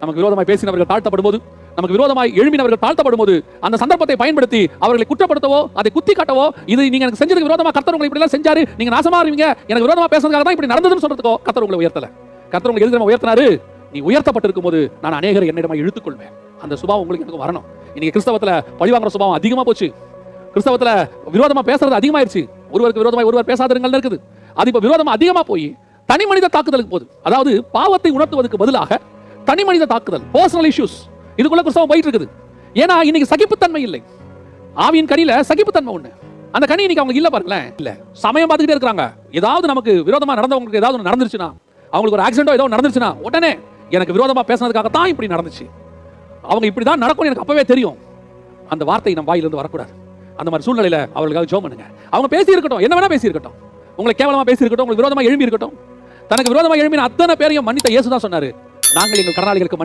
நமக்கு விரோதமாய் பேசினவர்கள் தாழ்த்தப்படும் போது, நமக்கு விரோதமாய் எழும்பினவர்கள் தாழ்த்தப்படும் போது, அந்த சந்தர்ப்பத்தை பயன்படுத்தி அவர்களை குற்றப்படுத்தவோ, அதை குத்தி காட்டவோ, இது நீங்க எனக்கு செஞ்சதுக்கு விரோதமா கர்த்தர் உங்களை இப்படி எல்லாம் செஞ்சாரு, நீங்க நாசமா இருவீங்க, எனக்கு விரோதமா பேசுறதுக்காக தான் இப்படி நடந்ததுன்னு சொல்றதுக்கோ கர்த்தர் உங்களை உயர்த்தல. கர்த்தர் உங்களை எதிர்த்து உயர்த்தினாரு. நீ உயர்த்தப்பட்டிருக்கும் போது நான் அநேகரை என்னிடமா இழுத்துக்கொள்வேன். அந்த சுபாவம் உங்களுக்கு எனக்கு வரணும். இன்னைக்கு கிறிஸ்தவத்துல பழிவாங்குற சுபாவம் அதிகமா போச்சு. கிறிஸ்தவத்துல விரோதமா பேசுறது அதிகமாயிருச்சு. ஒருவருக்கு விரோதமாய் ஒருவர் பேசாதிருங்கள் இருக்குது. அது இப்ப விரோதமா அதிகமா போய் தனி மனித தாக்குதலுக்கு போகுது. அதாவது பாவத்தை உணர்த்துவதற்கு பதிலாக தனி மனித தாக்குதல், பர்சனல் இஷ்யூஸ், இதுக்குள்ள கிறிஸ்தவம் போயிட்டு இருக்குது. ஏன்னா இன்னைக்கு சகிப்புத்தன்மை இல்லை. ஆவியின் கனியில சகிப்புத்தன்மை ஒண்ணு, அந்த கனி இன்னைக்கு அவங்க இல்ல பாருங்களேன். இல்ல சமயம் பார்த்துக்கிட்டே இருக்காங்க. ஏதாவது நமக்கு விரோதமா நடந்தவங்களுக்கு ஏதாவது நடந்துருச்சுன்னா, அவங்களுக்கு ஒரு ஆக்சிடென்டோ ஏதோ நடந்துருச்சுன்னா உடனே எனக்கு விரோதமா பேசுனதுக்காக தான் இப்படி நடந்துச்சு, அவங்க இப்படிதான் நடக்கும் எனக்கு அப்பவே தெரியும். அந்த வார்த்தை நம்ம வாயிலிருந்து வரக்கூடாது. அந்த மாதிரி சூழ்நிலையில அவர்களுக்காக ஜெபம் பண்ணுங்க. அவங்க பேசி இருக்கட்டும், என்ன வேணா பேசி இருக்கட்டும், உங்களை கேவலமா பேசி இருக்கட்டும், உங்களுக்கு விரோதமா எழும்பி இருக்கட்டும். தனக்கு விரோதமா எழும்பின அத்தனை பேரையும் மன்னித்த இயேசு தான் சொன்னாரு, நாங்கள் எங்கள் கடனாளிகளுக்கு